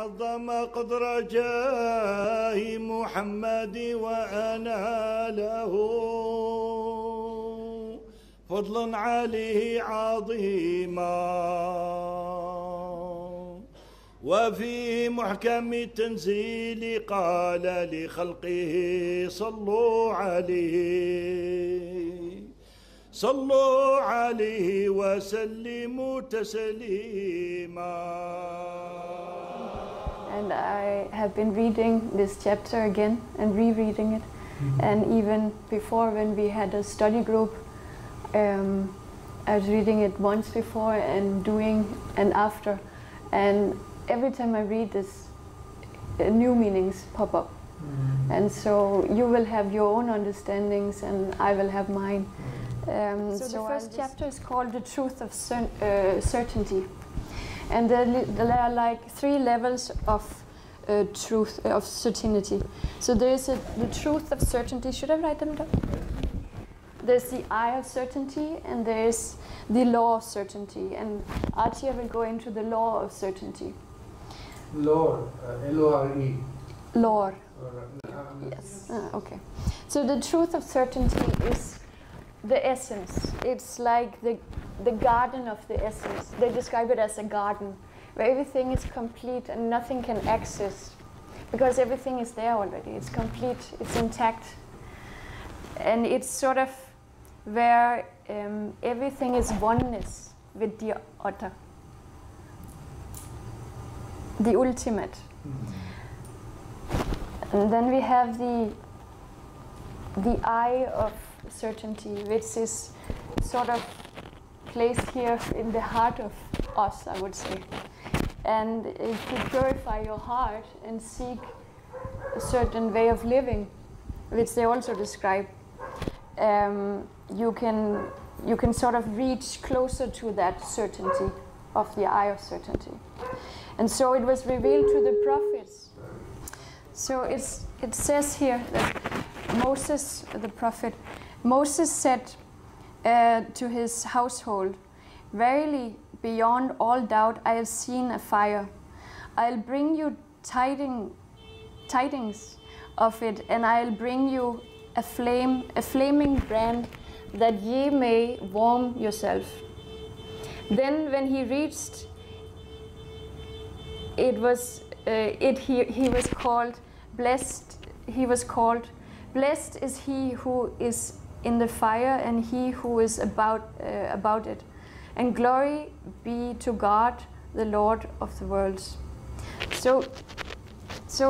عظم قدر جاه محمد وأنا له فضل عليه عظيما. وفي محكم التنزيل قال لخلقه صلوا عليه وسلموا تسليما. And I have been reading this chapter again and rereading it. And even before, when we had a study group, I was reading it once before and doing and after. And every time I read this, new meanings pop up. And so you will have your own understandings and I will have mine. So the first chapter is called The Truth of Certainty. And there are like 3 levels of truth, of certainty. So there is the truth of certainty. Should I write them down? There's the eye of certainty and there's the law of certainty. And Atya will go into the law of certainty. Lore, L-O-R-E. Lore. Yes. Okay. So the truth of certainty is the essence. It's like the garden of the essence. They describe it as a garden where everything is complete and nothing can access because everything is there already. It's complete, it's intact. And it's sort of where everything is oneness with the other. The ultimate. And then we have the eye of certainty, which is sort of placed here in the heart of us, I would say. And if you purify your heart and seek a certain way of living, which they also describe, you can sort of reach closer to that certainty of the eye of certainty. And so it was revealed to the prophets. So it says here that Moses, the prophet, Moses said to his household, "Verily, beyond all doubt, I have seen a fire. I'll bring you tidings of it, and I'll bring you a flaming brand, that ye may warm yourself." Then, when he reached, he was called blessed. He was called blessed is he who is in the fire and he who is about it. And glory be to God, the Lord of the worlds. So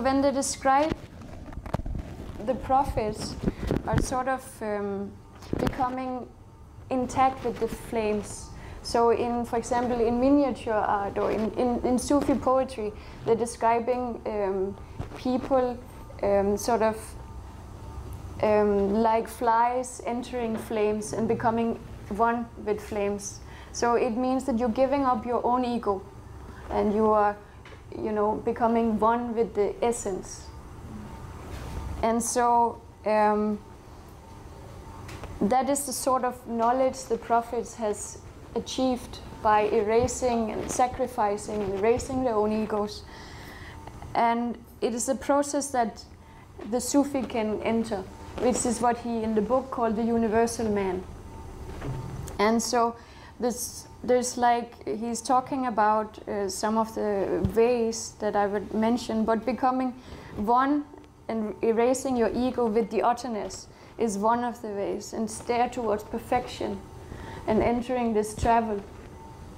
when they describe the prophets are sort of becoming intact with the flames. So for example, in miniature art or in Sufi poetry, they're describing people sort of like flies entering flames and becoming one with flames. So it means that you're giving up your own ego and you are, becoming one with the essence. And so that is the sort of knowledge the prophets has achieved by erasing and sacrificing and erasing their own egos. And it is a process that the Sufi can enter, which is what he in the book called the universal man. And so there's like, he's talking about some of the ways that I would mention, but becoming one and erasing your ego with the otherness is one of the ways, and stare towards perfection and entering this travel,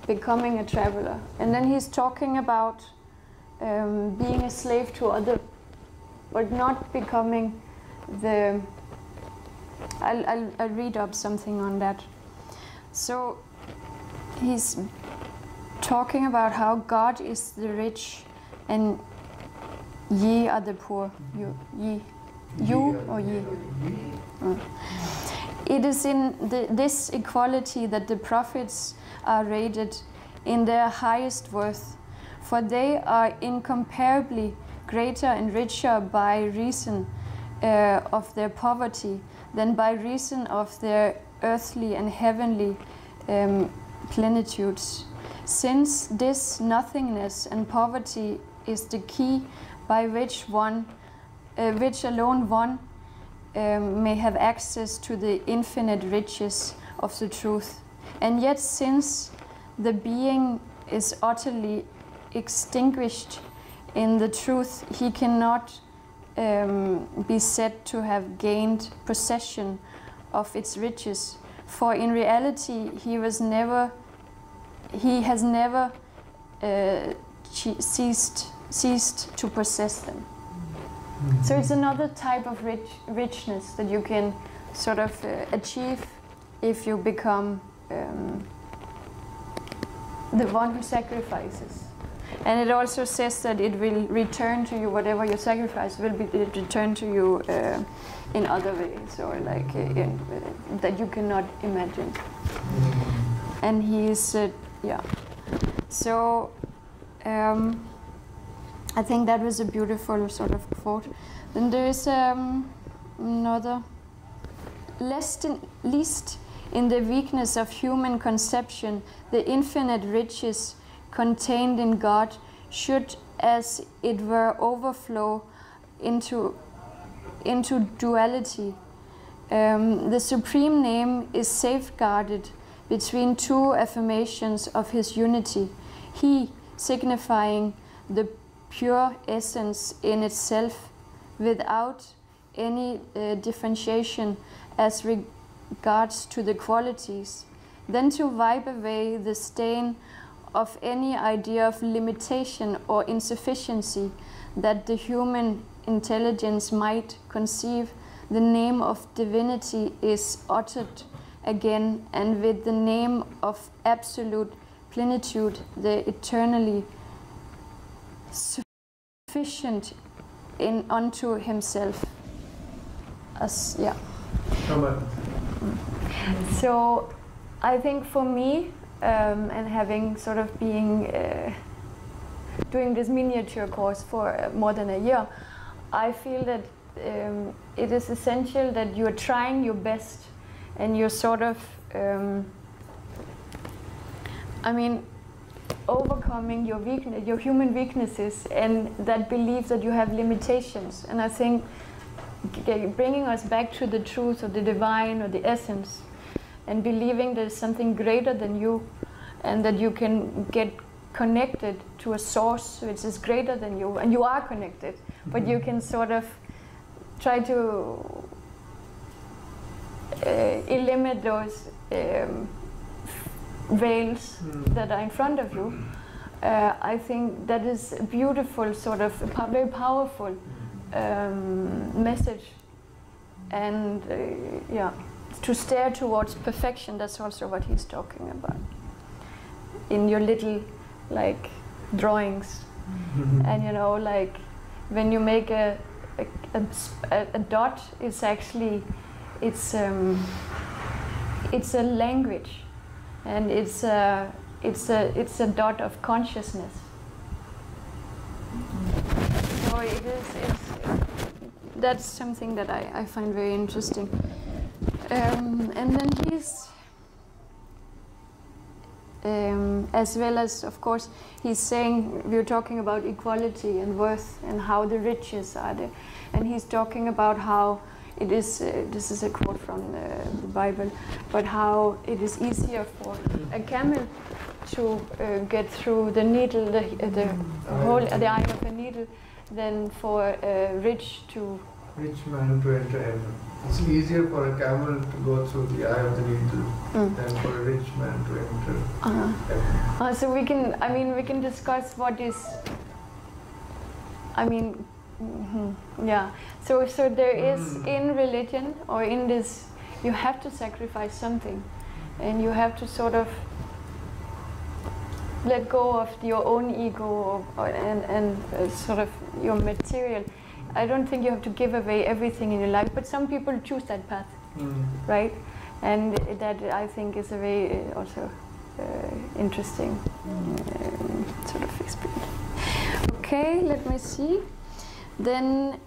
becoming a traveler. And then he's talking about being a slave to other, but not becoming the... I'll read up something on that. So he's talking about how God is the rich and ye are the poor. You or ye? It is in this equality that the prophets are rated in their highest worth, for they are incomparably greater and richer by reason of their poverty than by reason of their earthly and heavenly plenitudes. Since this nothingness and poverty is the key by which alone one may have access to the infinite riches of the truth. And yet, since the being is utterly extinguished in the truth, he cannot be said to have gained possession of its riches. For in reality, he has never ceased to possess them. So it's another type of richness that you can sort of achieve if you become the one who sacrifices. And it also says that it will return to you, whatever you sacrifice will be returned to you in other ways, or like that you cannot imagine. And he is, yeah. So I think that was a beautiful sort of quote. Then there is another, least in the weakness of human conception, the infinite riches contained in God should, as it were, overflow into duality. The Supreme Name is safeguarded between two affirmations of His unity. He signifying the pure essence in itself without any differentiation as regards to the qualities, then to wipe away the stain of any idea of limitation or insufficiency that the human intelligence might conceive. The name of divinity is uttered again, and with the name of absolute plenitude, the eternally sufficient in unto himself. As, yeah. So I think for me, and having sort of being doing this miniature course for more than a year, I feel that it is essential that you are trying your best and you're sort of overcoming your weakness, your human weaknesses, and that belief that you have limitations. And I think bringing us back to the truth or the divine or the essence, and believing there's something greater than you, and that you can get connected to a source which is greater than you, and you are connected, but you can sort of try to eliminate those veils that are in front of you. I think that is a beautiful, sort of very powerful message. And yeah, to stare towards perfection, that's also what he's talking about in your little like drawings. And you know, like when you make a dot, it's actually it's a language, and it's a dot of consciousness. So that's something that I find very interesting. And then he's as well as, of course, he's saying, we're talking about equality and worth and how the riches are there, and he's talking about how it is, this is a quote from the Bible, but how it is easier for a camel to get through the needle, the eye of a needle, than for a rich man to enter heaven. It's easier for a camel to go through the eye of the needle than for a rich man to enter heaven. So we can discuss what is, yeah. So there is in religion, or in this, you have to sacrifice something, and you have to sort of let go of your own ego and sort of your material. I don't think you have to give away everything in your life, but some people choose that path, right? And that, I think, is a very also interesting sort of experience. Okay, let me see. Then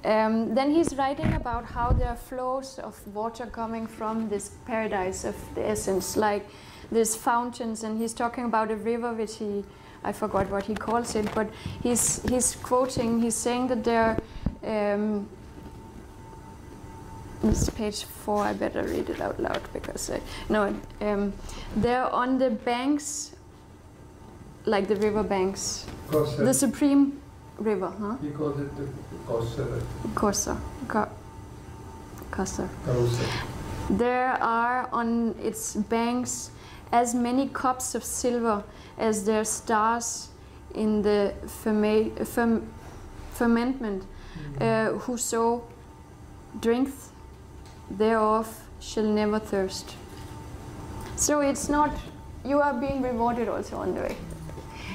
he's writing about how there are flows of water coming from this paradise of the essence, like there's fountains, and he's talking about a river which he I forgot what he calls it, but he's quoting, he's saying that there, this is page 4, I better read it out loud because, they're on the banks, like the river banks, Kausar. the supreme river, huh? He calls it the Kausar. Kausar. Kausar. There are on its banks as many cups of silver as there are stars in the firmament. Whoso drinketh thereof shall never thirst. So it's not, you are being rewarded also on the way.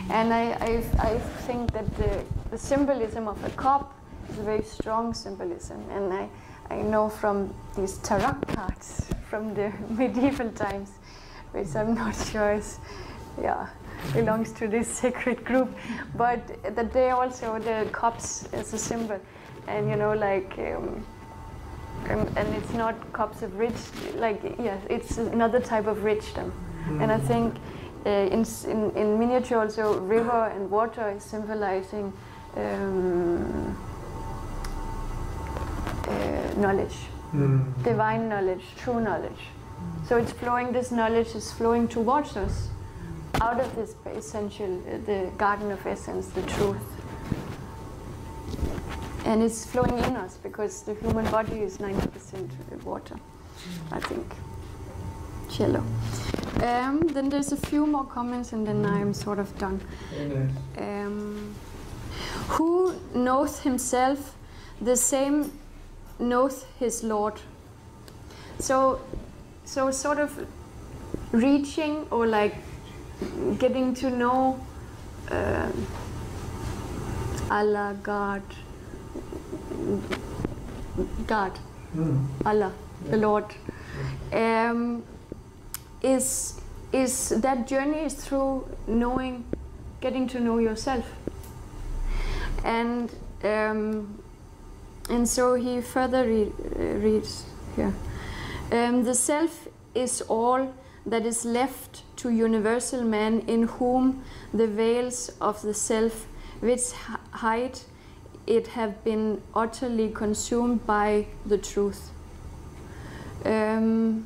And I think that the symbolism of a cup is a very strong symbolism. And I know from these tarot cards from the medieval times, which I'm not sure is, belongs to this sacred group, but that they also, the cups as a symbol, and and it's not cups of rich, it's another type of richdom. And I think in miniature also, river and water is symbolizing knowledge, divine knowledge, true knowledge. So it's flowing, this knowledge is flowing towards us out of this essential, the garden of essence, the truth. And it's flowing in us because the human body is 90% water, I think. Cello. Then there's a few more comments and then I'm sort of done. Who knoweth himself, the same knoweth his Lord. So sort of reaching or like getting to know Allah, God, Allah, the Lord, is that journey is through knowing, getting to know yourself, and so he further reads here. The self is all that is left to universal man, in whom the veils of the self which hide it have been utterly consumed by the truth. Then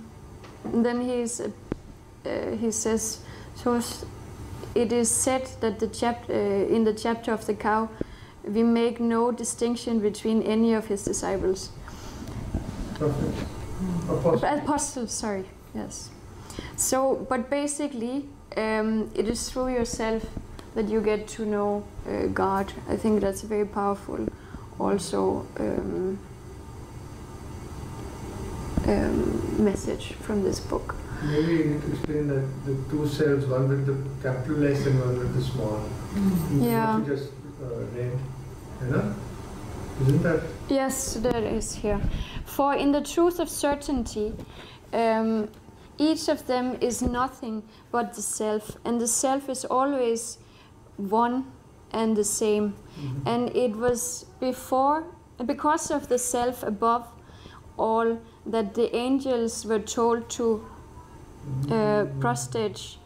he says, so it is said that in the chapter of the cow, we make no distinction between any of his disciples. Apostles, sorry, yes. So, but basically, it is through yourself that you get to know God. I think that's very powerful. Also, message from this book. Maybe you need to explain that the two selves, one with the capital S and one with the small. Yeah. You just named, isn't that? Yes, there is here. For in the truth of certainty, each of them is nothing but the self, and the self is always one and the same. And it was because of the self above all, that the angels were told to prostrate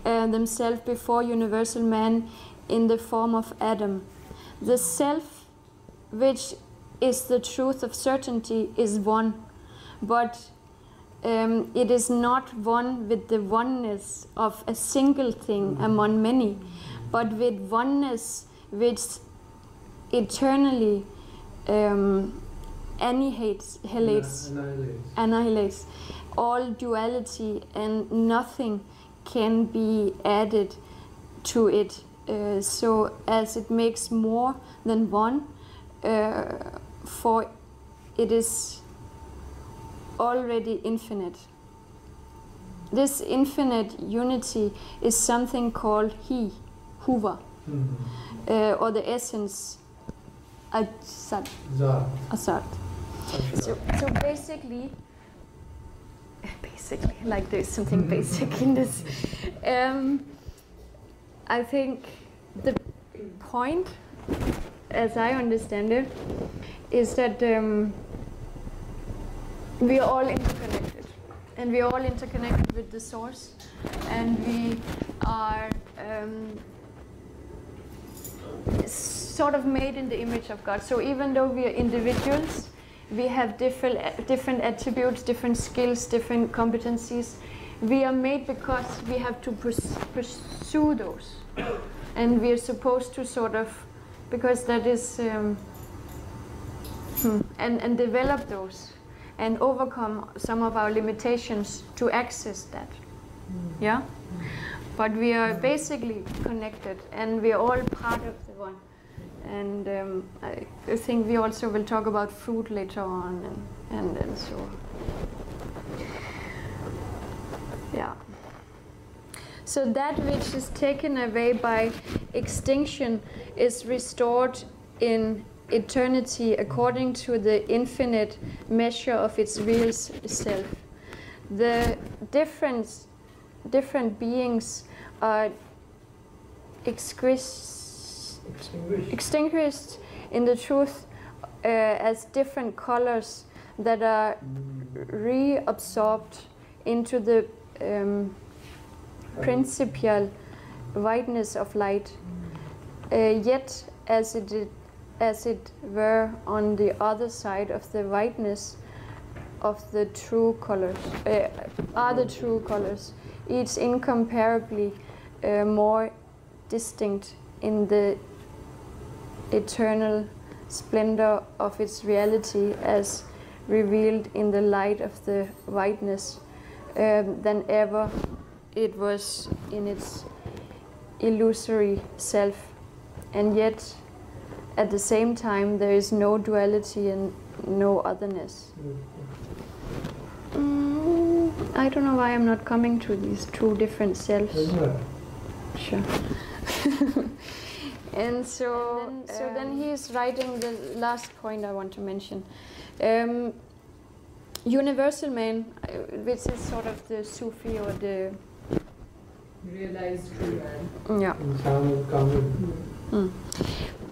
themselves before universal man in the form of Adam. The self, which is the truth of certainty, is one, but it is not one with the oneness of a single thing among many, but with oneness which eternally annihilates all duality, and nothing can be added to it, so as it makes more than one, for it is already infinite. This infinite unity is something called He, Huva, or the essence, Asat. So basically, like there's something basic in this. I think the point, as I understand it, is that we are all interconnected. and we are all interconnected with the source, and we are sort of made in the image of God. So even though we are individuals, we have different attributes, different skills, different competencies. We are made because we have to pursue those, and we are supposed to sort of, because that is and develop those and overcome some of our limitations to access that. Yeah, but we are basically connected, and we are all part of the one. And I think we also will talk about fruit later on, and so yeah. So that which is taken away by extinction is restored in eternity according to the infinite measure of its real self. The different beings are extinguished in the truth as different colors that are reabsorbed into the principal whiteness of light, yet as it were on the other side of the whiteness of the true colors, are the true colors, each incomparably more distinct in the eternal splendor of its reality as revealed in the light of the whiteness than ever it was in its illusory self. And yet at the same time there is no duality and no otherness. I don't know why I'm not coming to these two different selves. Sure. And so then he is writing the last point I want to mention. Universal man, which is sort of the Sufi or the realized true man. Yeah.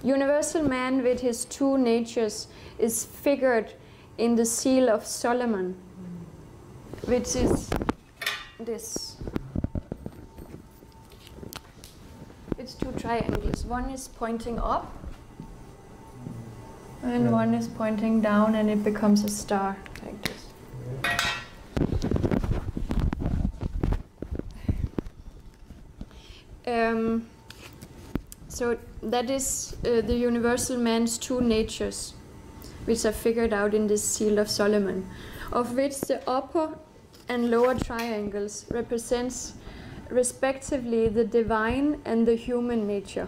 Universal man with his two natures is figured in the seal of Solomon, which is this. It's two triangles. One is pointing up, and one is pointing down, and it becomes a star like this. So that is the universal man's two natures, which are figured out in this seal of Solomon, of which the upper and lower triangles represents respectively the divine and the human nature.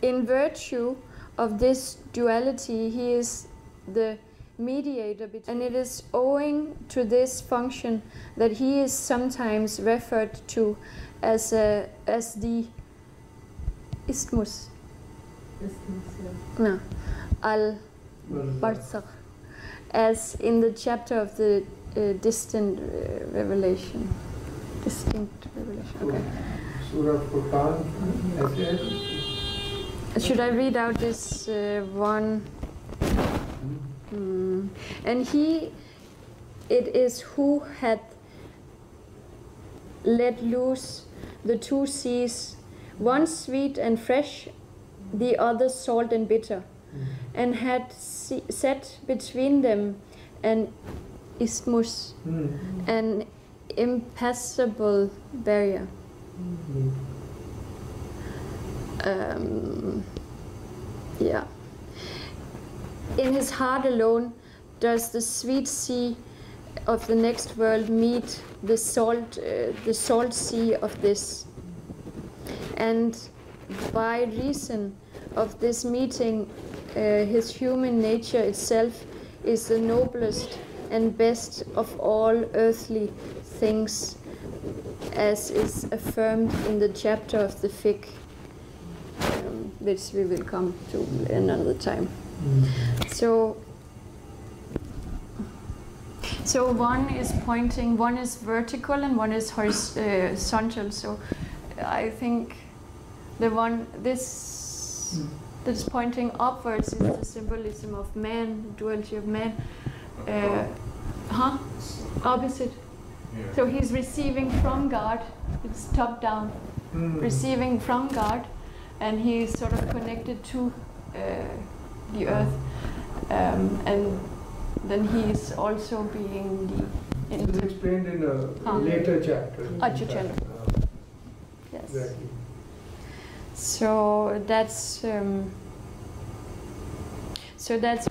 In virtue of this duality, he is the mediator between, and it is owing to this function that he is sometimes referred to as the Isthmus. No, al-Barzakh, as in the chapter of the distant revelation. Distinct revelation. Okay. Surah Furqan. Should I read out this one? And he it is who hath let loose the two seas, one sweet and fresh, the other salt and bitter, and had set between them an isthmus, an impassable barrier. Yeah. In his heart alone does the sweet sea of the next world meet the salt sea of this. And by reason of this meeting, his human nature itself is the noblest and best of all earthly things, as is affirmed in the chapter of the fig, which we will come to another time. So one is pointing, one is vertical and one is horizontal. So I think the one that's pointing upwards is the symbolism of man, duality of man, Opposite. Yeah. So he's receiving from God. It's top down. Receiving from God, and he's sort of connected to the earth, and then he's also being the. This is explained in a later chapter. Achyuta. Yes. Exactly. So that's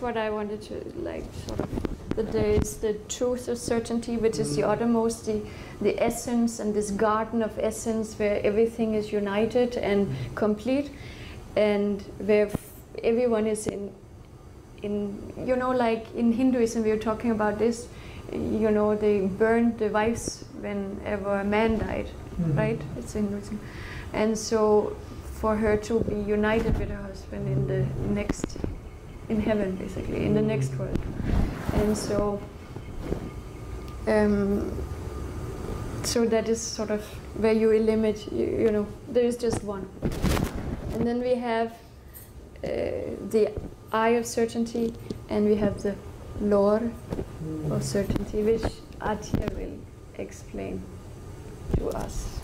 what I wanted to like sort of. That there is the truth of certainty, which is the uttermost, the essence, and this garden of essence where everything is united and complete, and where everyone is in you know, like in Hinduism we were talking about this, you know, they burned the wives whenever a man died, right? It's Hinduism. And so for her to be united with her husband in the next, in heaven basically, in the next world. And so so that is sort of where you eliminate, you know, there is just one. And then we have the eye of certainty, and we have the lore of certainty, which Atya will explain to us.